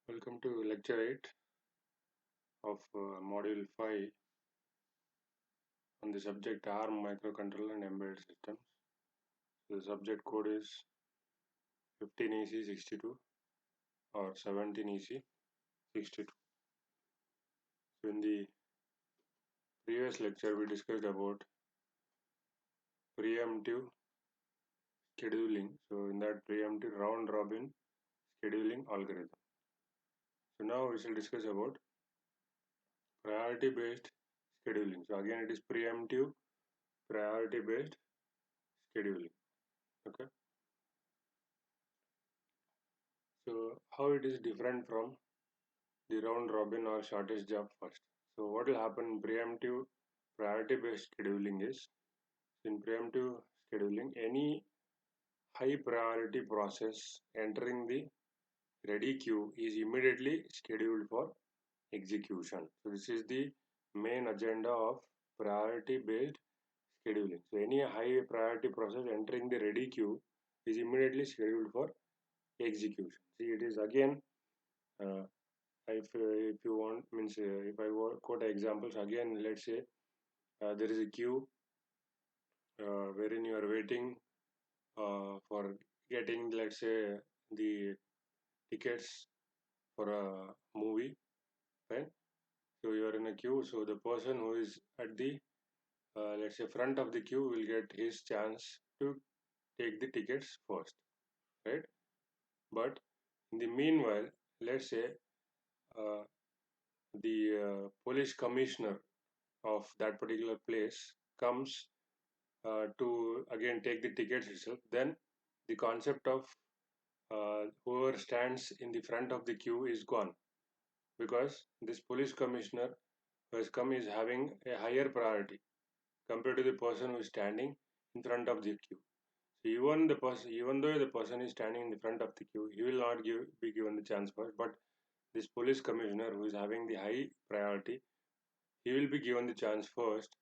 Welcome to lecture 8 of module 5 on the subject ARM microcontroller and embedded systems. So the subject code is 15EC62 or 17EC62. So in the previous lecture we discussed about preemptive scheduling. So in that preemptive round robin scheduling algorithm. So now we shall discuss about priority based scheduling. So again it is preemptive priority based scheduling. Okay. So how it is different from the round robin or shortest job first. So what will happen in preemptive priority based scheduling is, in preemptive scheduling, any high priority process entering the ready queue is immediately scheduled for execution. So this is the main agenda of priority based scheduling. So any high priority process entering the ready queue is immediately scheduled for execution. See, it is again if you want, means if I quote examples again, let's say there is a queue wherein you are waiting for getting, let's say, the tickets for a movie, right? So you are in a queue, so the person who is at the let's say front of the queue will get his chance to take the tickets first, right? But in the meanwhile, let's say uh, the police commissioner of that particular place comes to again take the tickets itself, then the concept of whoever stands in the front of the queue is gone, because this police commissioner who has come is having a higher priority compared to the person who is standing in front of the queue. So even though the person is standing in the front of the queue, he will not be given the chance first, but this police commissioner who is having the high priority, he will be given the chance first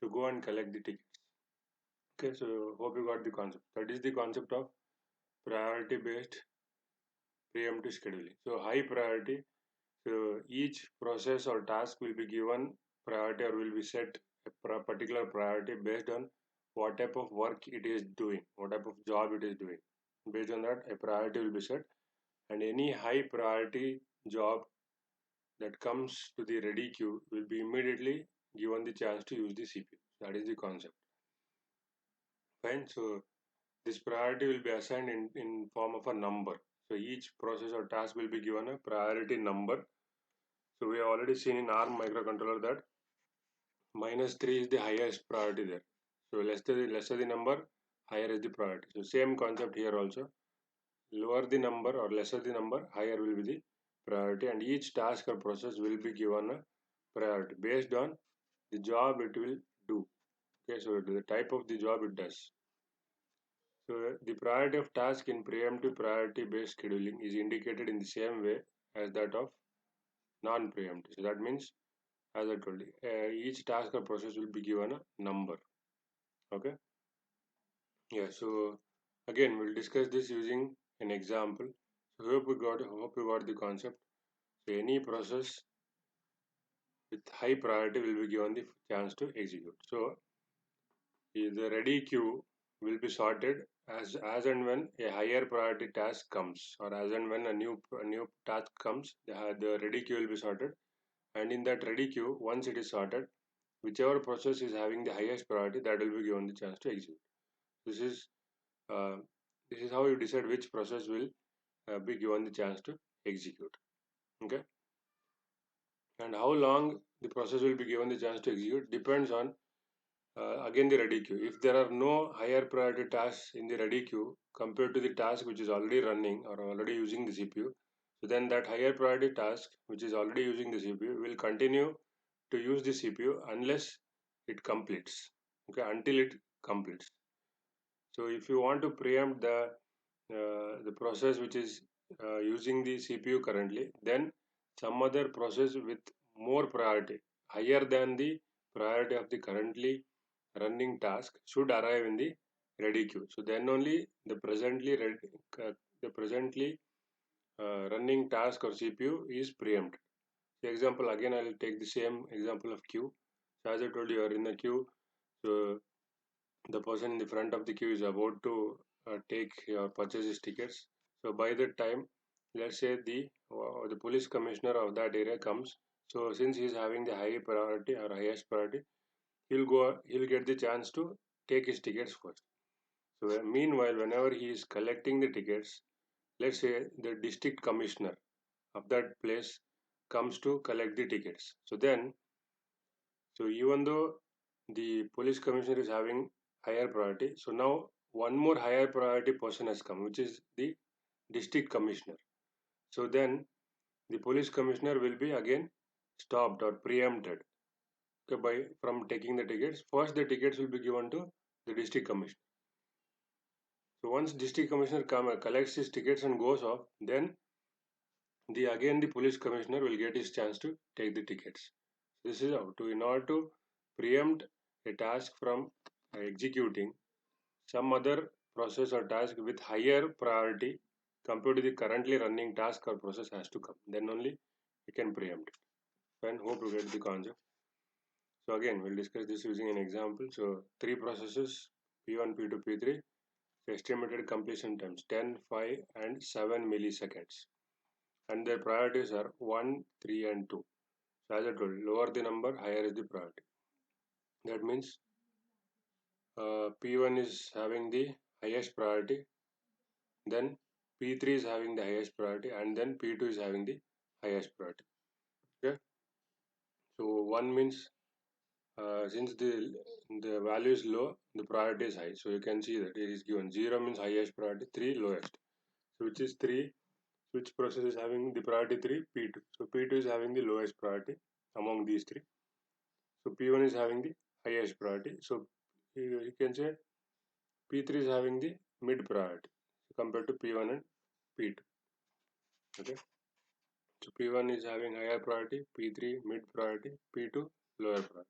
to go and collect the tickets. Okay, so hope you got the concept. That is the concept of priority based preemptive scheduling. So high priority, so each process or task will be given priority or will be set a particular priority based on what type of work it is doing, what type of job it is doing. Based on that, a priority will be set, and any high priority job that comes to the ready queue will be immediately given the chance to use the CPU. That is the concept. Fine. So this priority will be assigned in form of a number. So each process or task will be given a priority number. So we have already seen in ARM microcontroller that -3 is the highest priority there. So lesser the number, higher is the priority. So same concept here also. Lower the number or lesser the number, higher will be the priority, and each task or process will be given a priority based on the job it will do. Okay, so the type of the job it does. So the priority of task in preemptive priority based scheduling is indicated in the same way as that of non-preemptive. So that means, as I told you, each task or process will be given a number. Okay. Yeah. So again, we'll discuss this using an example. So hope you got the concept. So any process with high priority will be given the chance to execute. So the ready queue will be sorted as and when a higher priority task comes, or as and when a new task comes, the ready queue will be sorted, and in that ready queue, once it is sorted, whichever process is having the highest priority, that will be given the chance to execute. This is uh, this is how you decide which process will be given the chance to execute. Okay, and how long the process will be given the chance to execute depends on again the ready queue. If there are no higher priority tasks in the ready queue compared to the task which is already running or already using the CPU, so then that higher priority task which is already using the CPU will continue to use the CPU unless it completes. Okay, until it completes. So if you want to preempt the process which is using the CPU currently, then some other process with more priority, higher than the priority of the currently running task, should arrive in the ready queue. So then only the presently running task or CPU is preempted. For example, again I will take the same example of queue. So as I told you, you are in the queue, so the person in the front of the queue is about to take or purchase his tickets. So by that time, let's say the police commissioner of that area comes. So since he is having the high priority or highest priority, he'll get the chance to take his tickets first. So meanwhile, whenever he is collecting the tickets, let's say the district commissioner of that place comes to collect the tickets. So even though the police commissioner is having higher priority, so now one more higher priority person has come, which is the district commissioner. So then the police commissioner will be again stopped or preempted, okay, by from taking the tickets. First, the tickets will be given to the district commissioner. So once district commissioner collects his tickets and goes off, then the police commissioner will get his chance to take the tickets. This is how to in order to preempt a task from executing, some other process or task with higher priority compared to the currently running task or process has to come. Then only you can preempt it. Fine, hope you get the concept. So again, we'll discuss this using an example. So three processes, P1, P2, P3, estimated completion times 10, 5 and 7 milliseconds. And their priorities are 1, 3 and 2. So as I told, lower the number, higher is the priority. That means P1 is having the highest priority, then P3 is having the highest priority, and then P2 is having the highest priority. Okay. So 1 means since the value is low, the priority is high. So you can see that it is given 0 means highest priority, 3 lowest. So which is 3, which process is having the priority 3? P2. So P2 is having the lowest priority among these three. So P1 is having the highest priority. So you can say P3 is having the mid priority compared to P1 and P2. Okay. So P1 is having higher priority, P3 mid priority, P2 lower priority.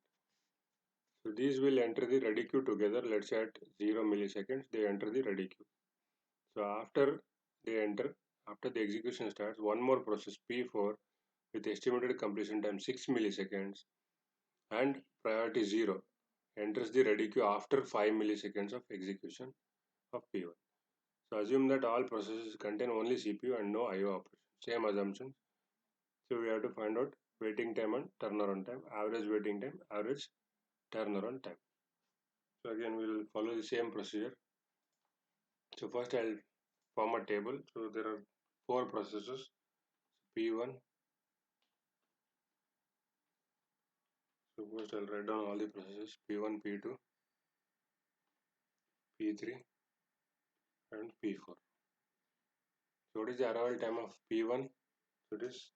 So these will enter the ready queue together. Let's say at 0 milliseconds they enter the ready queue. So after they enter, after the execution starts, one more process P4 with estimated completion time 6 milliseconds and priority 0 enters the ready queue after 5 milliseconds of execution of P1. So assume that all processes contain only CPU and no IO operation. Same assumption. So we have to find out waiting time and turnaround time, average waiting time, average turnaround time. So again we'll follow the same procedure. So first I'll form a table. So there are 4 processes P1. So first I'll write down all the processes P1, P2, P3 and P4. So what is the arrival time of P1? So it is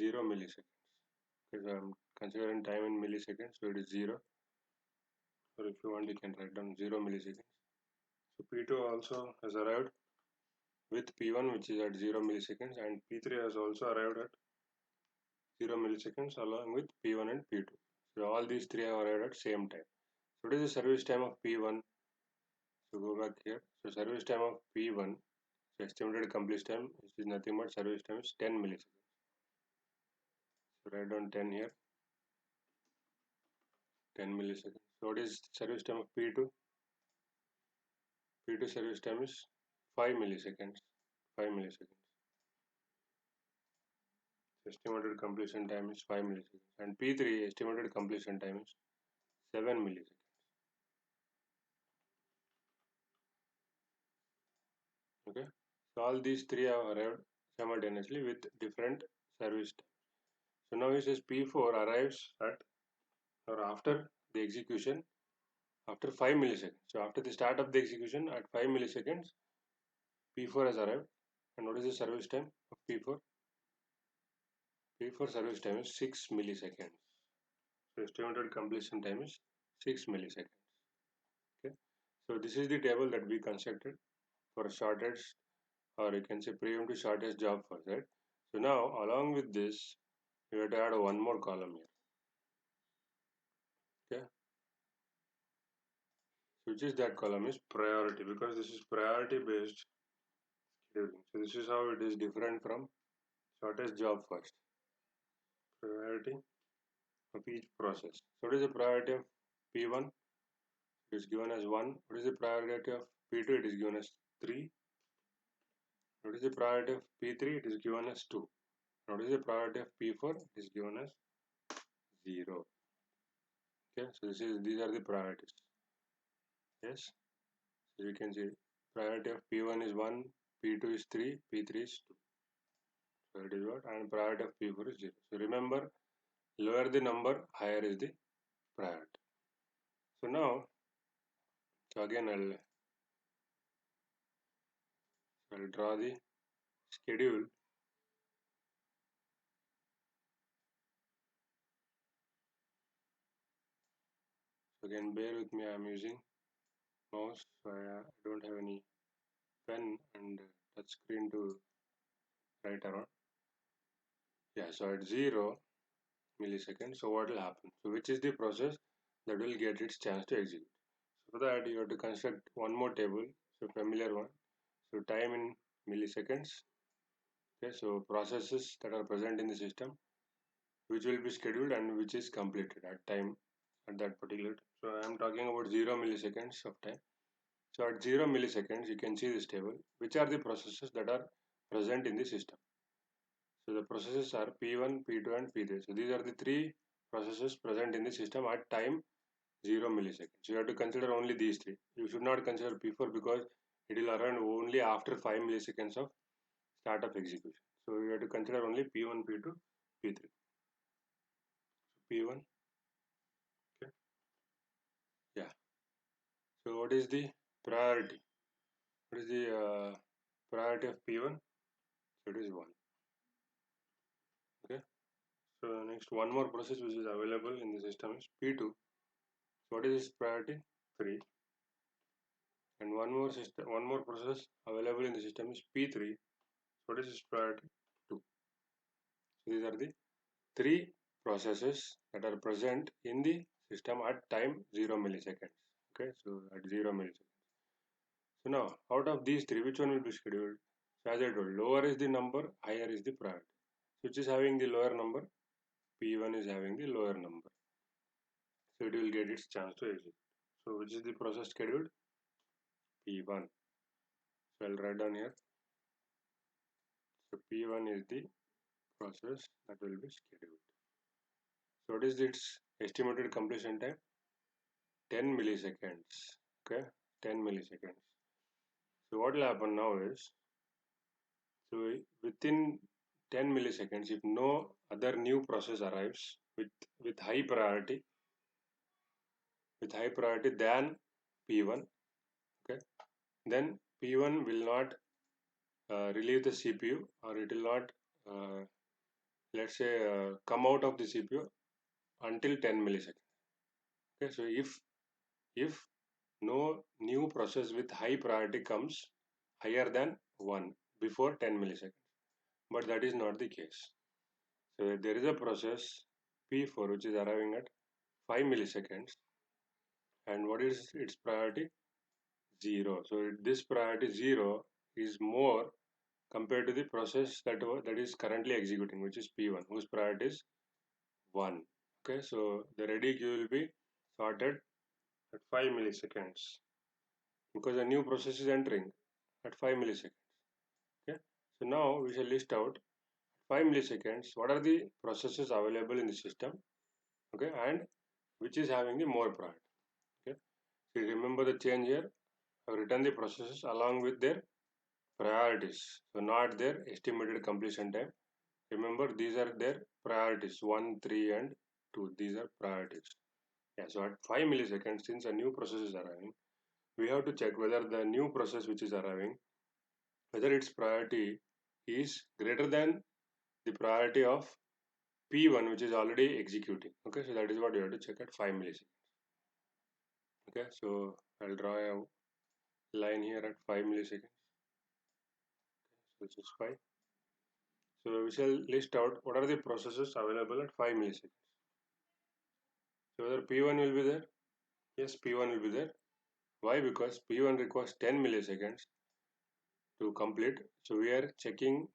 0 milliseconds. Because I'm considering time in milliseconds, so it is 0. Or if you want, you can write down 0 milliseconds. So P2 also has arrived with P1, which is at 0 milliseconds, and P3 has also arrived at 0 milliseconds along with P1 and P2. So all these three have arrived at same time. So what is the service time of P1? So go back here. So service time of P1, so estimated completion time, which is nothing but service time is 10 milliseconds. So write down 10 here, 10 milliseconds. So what is service time of P2? P2 service time is 5 milliseconds. 5 milliseconds. Estimated completion time is 5 milliseconds. And P3 estimated completion time is 7 milliseconds. Okay. So all these three have arrived simultaneously with different service time. So now it says P4 arrives at or after the execution after 5 milliseconds. So after the start of the execution at 5 milliseconds, P4 has arrived. And what is the service time of P4? P4 service time is 6 milliseconds. So estimated completion time is 6 milliseconds. Okay. So this is the table that we constructed for shortest, or you can say preemptive shortest job for that. So now along with this, we have to add one more column here. Okay. So which is that column is priority, because this is priority based scheduling. So this is how it is different from shortest job first. Priority of each process. So what is the priority of P1? It is given as 1. What is the priority of P2? It is given as 3. What is the priority of P3? It is given as 2. What is the priority of P4? It is given as 0. Okay, so these are the priorities. Yes, so you can see priority of P1 is 1, P2 is 3, P3 is 2. So it is what? And priority of P4 is 0. So remember, lower the number, higher is the priority. So now, so again I'll draw the schedule. So again, bear with me, I'm using mouse, so I don't have any pen and touch screen to write around. Yeah, so at 0 milliseconds, so what will happen? So which is the process that will get its chance to execute? So for that, you have to construct one more table, so familiar one. So time in milliseconds. Okay, so processes that are present in the system, which will be scheduled and which is completed at time at that particular. So I am talking about 0 milliseconds of time. So at 0 milliseconds, you can see this table, which are the processes that are present in the system. So the processes are P1, P2 and P3. So these are the three processes present in the system at time 0 milliseconds. So you have to consider only these three. You should not consider P4 because it will run only after 5 milliseconds of start of execution. So you have to consider only P1, P2, P3. P1, okay. Yeah. So what is the priority? What is the priority of P1? So it is 1. Okay. So next one more process which is available in the system is P2. So what is its priority? 3. And one more process available in the system is P3. So what is its priority? 2. So these are the three processes that are present in the system at time 0 milliseconds. Okay, so at 0 milliseconds. So now, out of these three, which one will be scheduled? So as I told, lower is the number, higher is the priority. So which is having the lower number? P1 is having the lower number. So it will get its chance to exit. So which is the process scheduled? P1. So I'll write down here. So P1 is the process that will be scheduled. So what is its estimated completion time? 10 milliseconds. Okay, 10 milliseconds. So what will happen now is, so within 10 milliseconds, if no other new process arrives with high priority, than P1, okay, then P1 will not relieve the CPU, or it will not, let's say, come out of the CPU until 10 milliseconds. Okay, so if no new process with high priority comes higher than 1 before 10 milliseconds, but that is not the case. So there is a process P4 which is arriving at 5 milliseconds, and what is its priority? 0. So this priority 0 is more compared to the process that is currently executing, which is P1, whose priority is 1. Okay, so the ready queue will be sorted at 5 milliseconds because a new process is entering at 5 milliseconds. Okay, so now we shall list out 5 milliseconds what are the processes available in the system, okay, and which is having the more priority. Okay, so you remember the change here. I've written the processes along with their priorities, so not their estimated completion time. Remember, these are their priorities 1, 3 and 2. These are priorities. Yeah, so at 5 milliseconds, since a new process is arriving, we have to check whether the new process which is arriving, whether its priority is greater than the priority of P1 which is already executing. Okay, so that is what you have to check at 5 milliseconds. Okay, so I'll draw a line here at 5 milliseconds. So this is 5. So we shall list out what are the processes available at 5 milliseconds. So whether P1 will be there? Yes, P1 will be there. Why? Because P1 requires 10 milliseconds to complete. So we are checking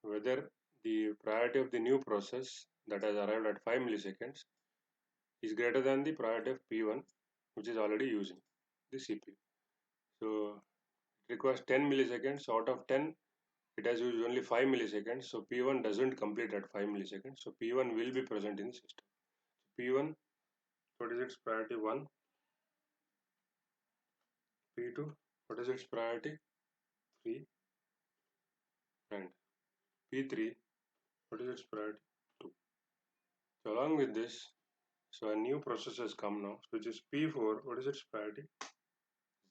whether the priority of the new process that has arrived at 5 milliseconds is greater than the priority of P1, which is already using the CPU. So it requires 10 milliseconds. Out of 10, it has used only 5 milliseconds. So P1 doesn't complete at 5 milliseconds. So P1 will be present in the system. P1, what is its priority? 1. P2, what is its priority? 3. And P3, what is its priority? 2. So along with this, so a new process has come now, which is P4. What is its priority?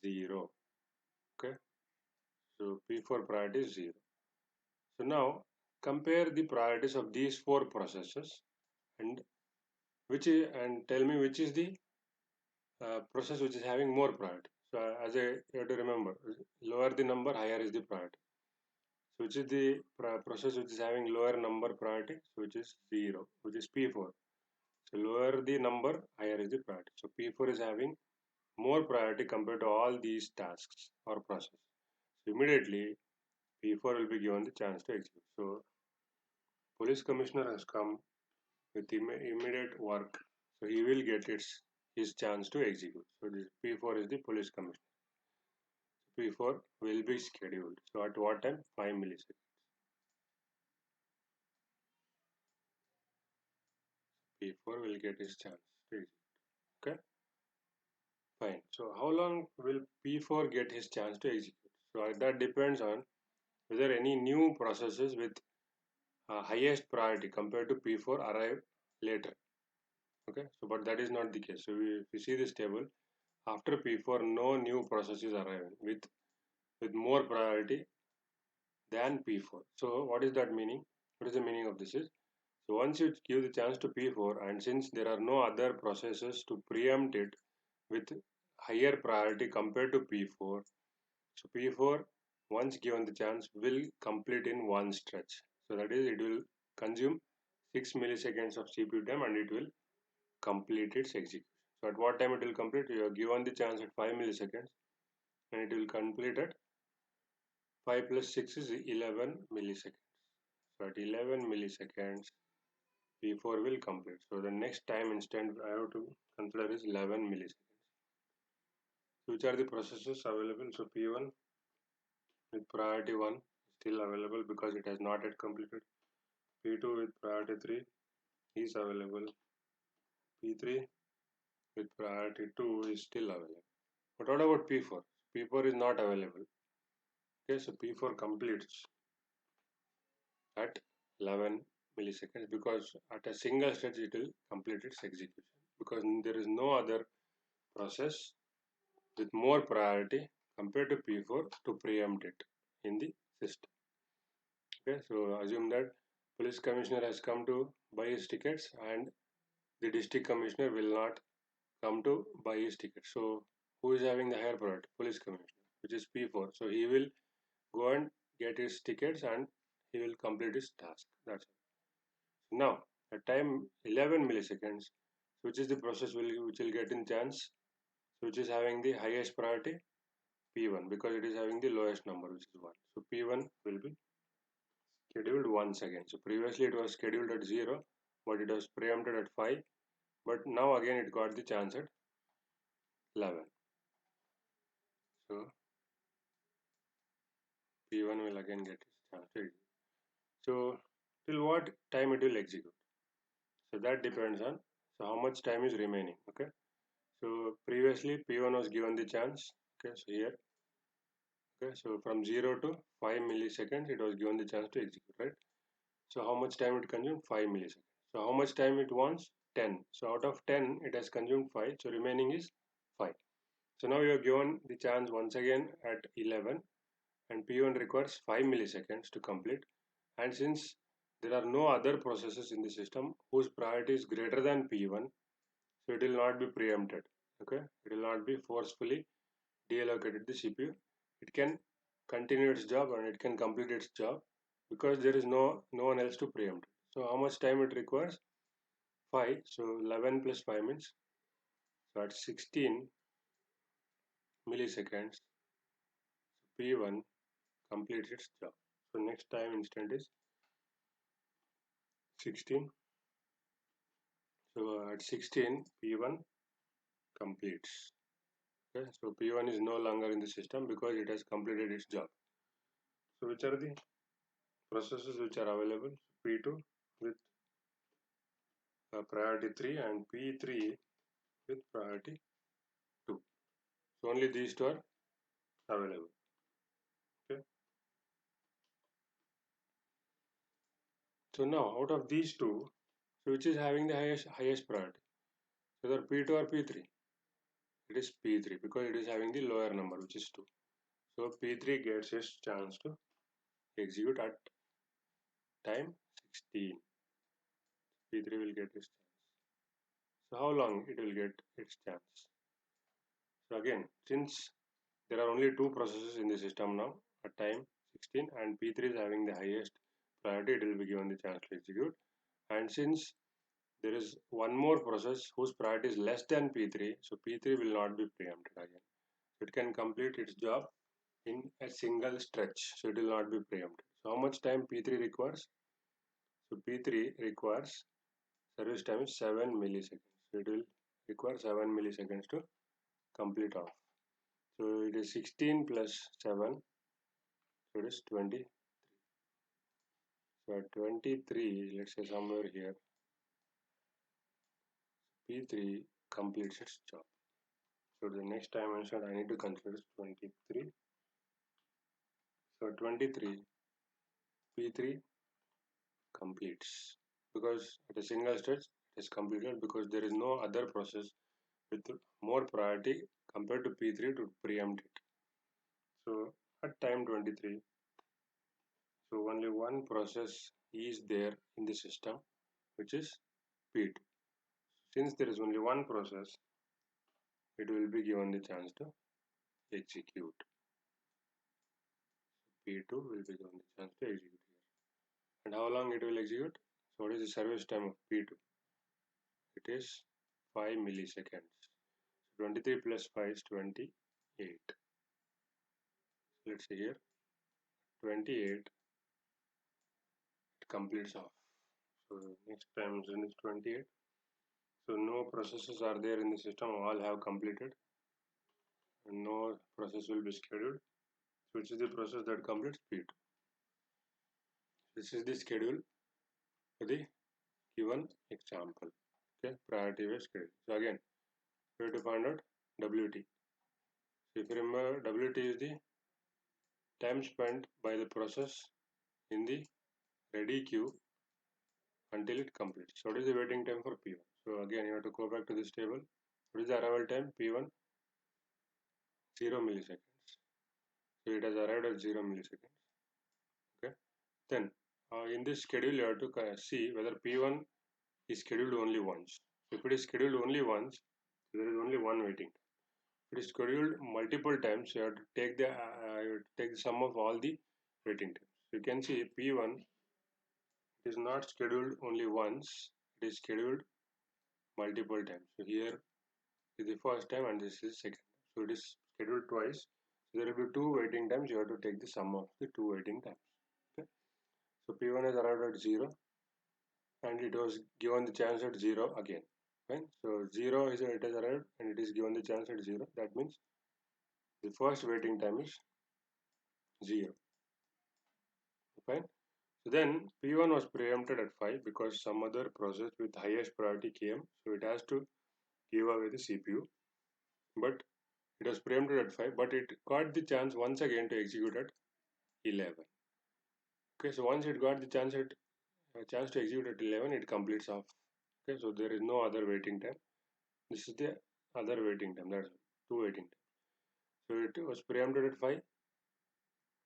0. Okay. So P4 priority is 0. So now compare the priorities of these four processes and and tell me which is the process which is having more priority. So as you have to remember, lower the number, higher is the priority. So which is the process which is having lower number priority? So which is 0, which is P4. So lower the number, higher is the priority. So P4 is having more priority compared to all these tasks or process. So immediately P4 will be given the chance to execute. So police commissioner has come with immediate work. So he will get his chance to execute. So this P4 is the police commissioner. P4 will be scheduled. So at what time? 5 milliseconds. P4 will get his chance to execute. Okay, fine. So how long will P4 get his chance to execute? So that depends on whether any new processes with highest priority compared to P4 arrive later. Okay, so but that is not the case. So if we see this table, after P4, no new process is arriving with more priority than P4. So what is that meaning? What is the meaning of this is? So once you give the chance to P4, and since there are no other processes to preempt it with higher priority compared to P4, so P4 once given the chance will complete in one stretch. So that is, it will consume 6 milliseconds of CPU time and it will complete its execution. So at what time it will complete? You are given the chance at 5 milliseconds and it will complete at 5 plus 6 is 11 milliseconds. So at 11 milliseconds, P4 will complete. So the next time instant I have to consider is 11 milliseconds. So which are the processes available? So P1 with priority 1 still available because it has not yet completed. P2 with priority 3 is available. P3 with priority 2 is still available. But what about P4? P4 is not available. Okay, so P4 completes at 11 milliseconds because at a single stretch it will complete its execution because there is no other process with more priority compared to P4 to preempt it in the system. Okay, so assume that police commissioner has come to buy his tickets and the district commissioner will not come to buy his ticket. So who is having the higher priority? Police commissioner, which is P4. So he will go and get his tickets and he will complete his task. That's it. Now at time 11 milliseconds, which is the process which will get in chance, which is having the highest priority? P1 because it is having the lowest number, which is 1. So P1 will be scheduled once again. So previously it was scheduled at 0 but it was preempted at 5, but now again it got the chance at 11. So P1 will again get its chance to execute. So till what time it will execute? So that depends on how much time is remaining. Okay, so previously P1 was given the chance. Okay, so here, okay, so from 0 to 5 milliseconds it was given the chance to execute, right? So how much time it consumed? 5 milliseconds. So how much time it wants? 10. So out of 10 it has consumed 5, so remaining is 5. So now you are given the chance once again at 11 and P1 requires 5 milliseconds to complete, and since there are no other processes in the system whose priority is greater than P1, so it will not be preempted. Okay, it will not be forcefully deallocated the CPU. It can continue its job and it can complete its job because there is no one else to preempt. So how much time it requires? 5. So 11 plus 5 means, so at 16 milliseconds, P1 completes its job. So next time instant is 16. So at 16, P1 completes. Okay, so P1 is no longer in the system because it has completed its job. So which are the processes which are available? P2 with priority 3 and P3 with priority 2. So only these two are available. Okay. So now out of these two, so which is having the highest priority? Whether P2 or P3? It is P3 because it is having the lower number, which is 2. So P3 gets its chance to execute at time 16. P3 will get its chance. So how long it will get its chance? So again, since there are only two processes in the system now at time 16 and P3 is having the highest priority, it will be given the chance to execute. And since there is one more process whose priority is less than P3, so P3 will not be preempted again. It can complete its job in a single stretch, so it will not be preempted. So how much time P3 requires? So P3 requires service time is 7 milliseconds. So it will require 7 milliseconds to complete off. So it is 16 plus 7, so it is 20. So at 23, let's say somewhere here, P3 completes its job. So the next dimension I need to consider is 23. So 23, P3 completes because at a single stretch it is completed because there is no other process with more priority compared to P3 to preempt it. So at time 23, so only one process is there in the system, which is P2. Since there is only one process, it will be given the chance to execute. P2 will be given the chance to execute here. And how long it will execute? So what is the service time of P2? It is 5 milliseconds. 23 plus 5 is 28. Let's see here, 28, it completes off. So next time is 28. So no processes are there in the system, all have completed and no process will be scheduled. So which is the process that completes P2. This is the schedule for the given example. Okay, priority based schedule. So again, we have to find out WT. So if you remember, WT is the time spent by the process in the ready queue until it completes. So what is the waiting time for P1? So again, you have to go back to this table. What is the arrival time? P1, 0 milliseconds. So it has arrived at 0 milliseconds. Okay. Then in this schedule, you have to see whether P1 is scheduled only once. So if it is scheduled only once, there is only one waiting time. If it is scheduled multiple times, you have to take the sum of all the waiting times. So you can see P1 is not scheduled only once, it is scheduled multiple times. So here is the first time and this is second. So it is scheduled twice. So there will be two waiting times. You have to take the sum of the two waiting times. Okay. So P1 has arrived at 0 and it was given the chance at 0 again. Fine. So 0 is it has arrived and it is given the chance at 0. That means the first waiting time is 0. Fine. So then P1 was preempted at 5 because some other process with highest priority came. So it has to give away the CPU. But it was preempted at 5, but it got the chance once again to execute at 11. Okay, so once it got the chance to execute at 11, it completes off. Okay, so there is no other waiting time. This is the other waiting time. That's two waiting time. So it was preempted at 5.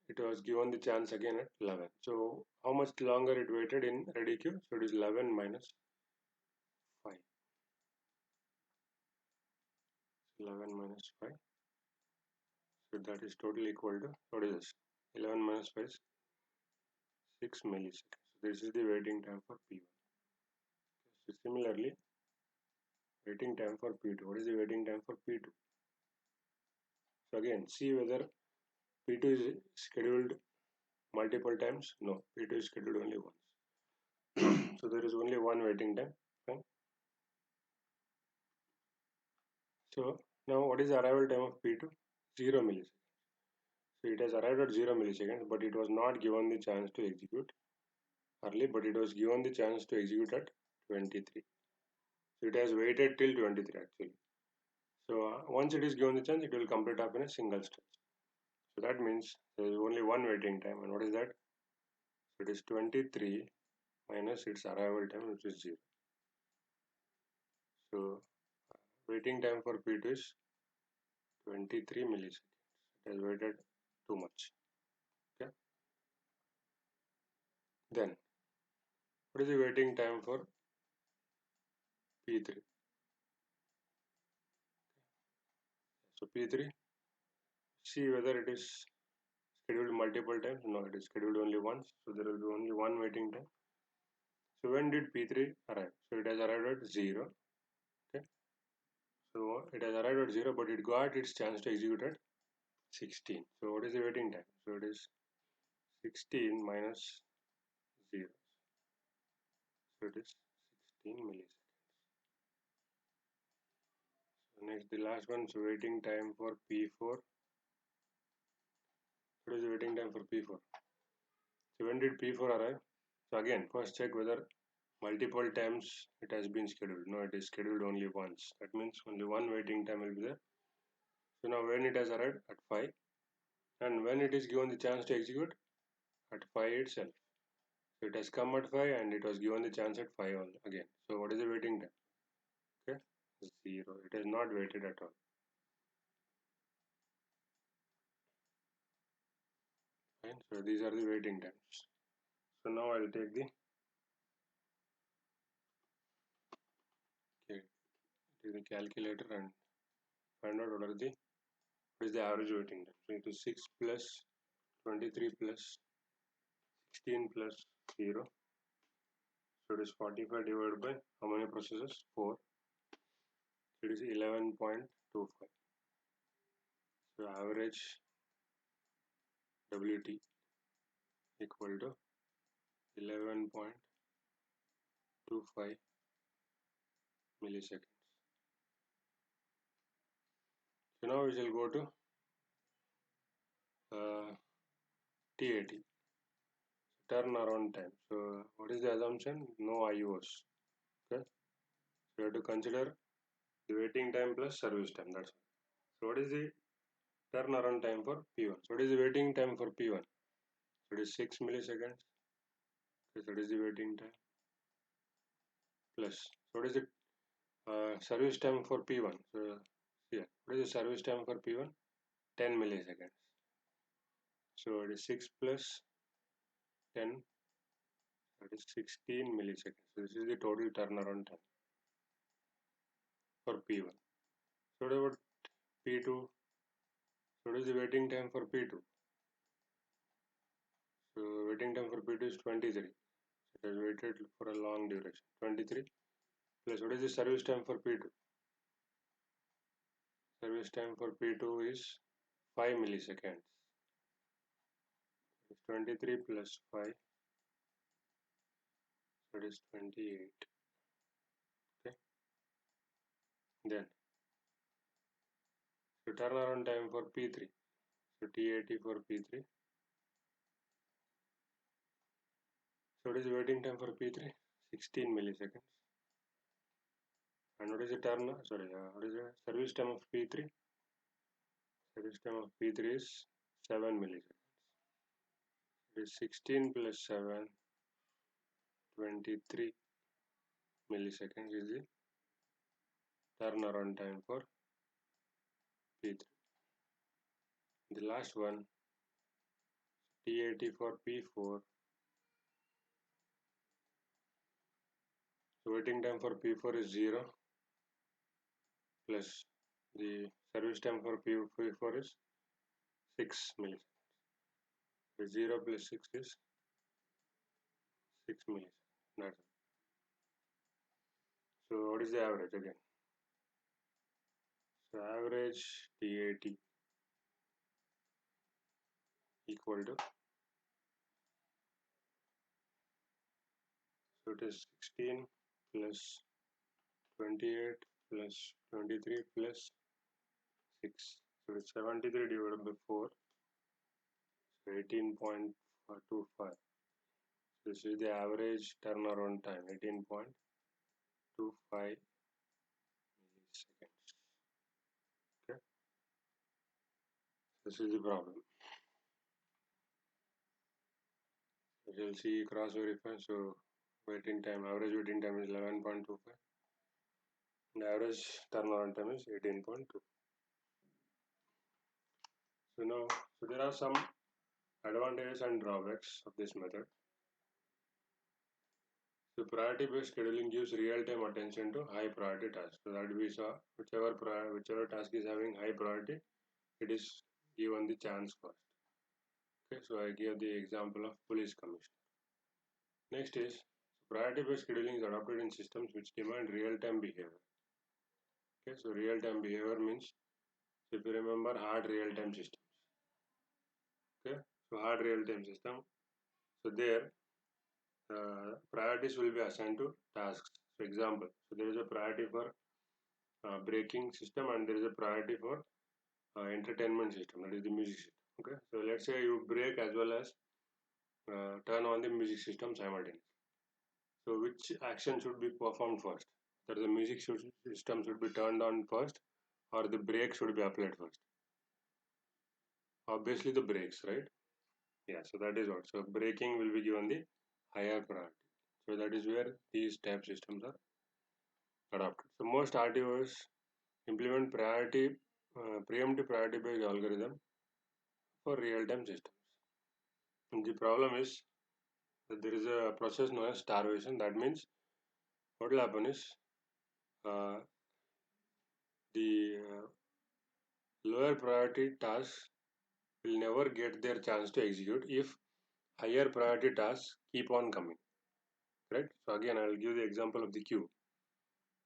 It was given the chance again at 11. So how much longer it waited in ready queue? So it is 11 minus 5. 11 minus 5. So that is totally equal to, what is this? 11 minus 5 is 6 milliseconds. So this is the waiting time for P1. So similarly, waiting time for P2. What is the waiting time for P2? So again, see whether P2 is scheduled multiple times? No, P2 is scheduled only once. So there is only one waiting time. Fine. So now what is the arrival time of P2? 0 milliseconds. So it has arrived at 0 milliseconds, but it was not given the chance to execute early, but it was given the chance to execute at 23. So it has waited till 23 actually. So once it is given the chance, it will complete up in a single stretch. So that means there is only one waiting time, and what is that? So it is 23 minus its arrival time, which is 0. So waiting time for P2 is 23 milliseconds. It has waited too much. Okay. Then what is the waiting time for P3? So P3, see whether it is scheduled multiple times. No, it is scheduled only once. So there will be only one waiting time. So when did P3 arrive? So it has arrived at 0. Okay. So it has arrived at 0, but it got its chance to execute at 16. So what is the waiting time? So it is 16 minus 0. So it is 16 milliseconds. So next, the last one is waiting time for P4. What is the waiting time for P4? So when did P4 arrive? So again, first check whether multiple times it has been scheduled. No, it is scheduled only once. That means only one waiting time will be there. So now when it has arrived at 5, and when it is given the chance to execute at 5 itself. So it has come at 5 and it was given the chance at 5 again. So what is the waiting time? Okay, 0. It has not waited at all. Fine. So these are the waiting times. So now I will take the calculator and find out what is the average waiting time. So it is 6 plus 23 plus 16 plus 0. So it is 45 divided by how many processes? 4. So it is 11.25. So average WT equal to 11.25 milliseconds. So now we shall go to TAT, turnaround time. So what is the assumption? No IOs. Okay. So you have to consider the waiting time plus service time. That's all. So what is the turnaround time for P1? So what is the waiting time for P1? So it is 6 milliseconds. So that is the waiting time plus. So what is the service time for P1? So here, what is the service time for P1? 10 milliseconds. So it is 6 plus 10, that is 16 milliseconds. So this is the total turnaround time for P1. So what about P2? So what is the waiting time for P2? So waiting time for P2 is 23. It has waited for a long duration. 23 plus what is the service time for P2? Service time for P2 is 5 milliseconds. 23 plus 5, that is 28. Okay. Then so turnaround time for P3. So TAT for P3. So what is the waiting time for P3? 16 milliseconds. And what is the what is the service time of P3? Service time of P3 is 7 milliseconds. It is 16 plus 7, 23 milliseconds is the turnaround time for P3. The last one, TAT for P4. So waiting time for P4 is 0 plus the service time for P4 is 6 milliseconds. So 0 plus 6 is 6 milliseconds. That's it. So what is the average again? So average TAT equal to it is 16 plus 28 plus 23 plus 6. So it's 73 divided by 4. So 18.25. This is the average turnaround time, 18.25 milliseconds. Okay, this is the problem. You'll see cross verify. So waiting time, average waiting time is 11.25, and average turnaround time is 18.2. So now, so there are some advantages and drawbacks of this method. So priority-based scheduling gives real-time attention to high priority tasks. So that we saw, whichever task is having high priority, it is given the chance first. Okay, so I gave the example of police commissioner. Next is priority-based scheduling is adopted in systems which demand real-time behavior. Okay, so real-time behavior means, so if you remember hard real-time systems. Okay, so hard real-time system. So there, priorities will be assigned to tasks. So example, so there is a priority for braking system and there is a priority for entertainment system, that is the music system. Okay, so let's say you brake as well as turn on the music system simultaneously. So which action should be performed first? That the music system should be turned on first or the brake should be applied first? Obviously the brakes, right? Yeah, so that is what. So braking will be given the higher priority. So that is where these type systems are adopted. So most RTOs implement preemptive priority based algorithm for real-time systems. And the problem is that there is a process known as starvation. That means what will happen is uh, the lower priority tasks will never get their chance to execute if higher priority tasks keep on coming. Right? So again, I will give the example of the queue.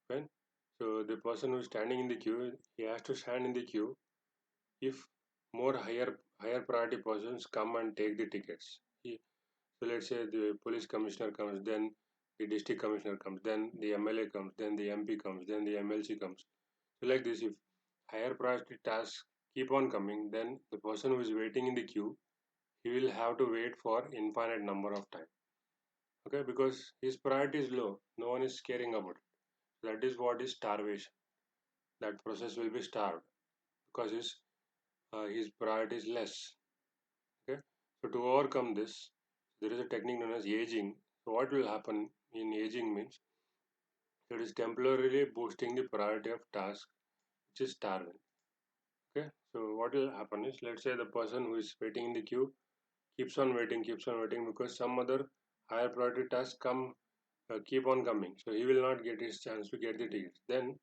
Right? So the person who is standing in the queue, he has to stand in the queue if more higher priority persons come and take the tickets. So let's say the police commissioner comes, then the district commissioner comes, then the MLA comes, then the MP comes, then the MLC comes. So like this, if higher priority tasks keep on coming, then the person who is waiting in the queue, he will have to wait for infinite number of time. Okay, because his priority is low, no one is caring about it. That is what is starvation. That process will be starved because his priority is less. Okay, so to overcome this, there is a technique known as aging. So what will happen in aging means it is temporarily boosting the priority of task which is starving. Okay, so what will happen is, let's say the person who is waiting in the queue keeps on waiting because some other higher priority tasks keep on coming, so he will not get his chance to get the tickets. Then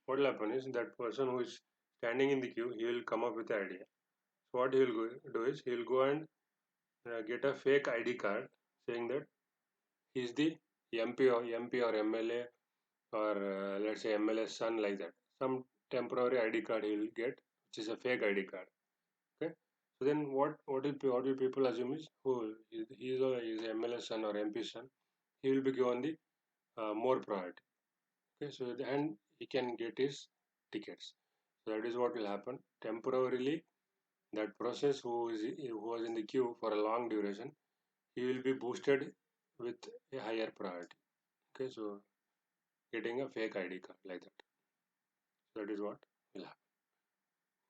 what will happen is that person who is standing in the queue, he will come up with an idea. So what he will do is he will go and get a fake ID card saying that he is the MP or MLA or let's say MLS son, like that. Some temporary ID card he will get, which is a fake ID card. Okay. So then what will people assume is, who he is MLS son or MP son, he will be given the more priority. Okay. So and he can get his tickets. So that is what will happen temporarily. That process who was in the queue for a long duration, he will be boosted with a higher priority. Okay, so getting a fake ID card like that. That is what will happen.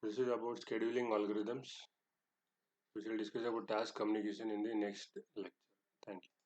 This is about scheduling algorithms. We shall discuss about task communication in the next lecture. Thank you.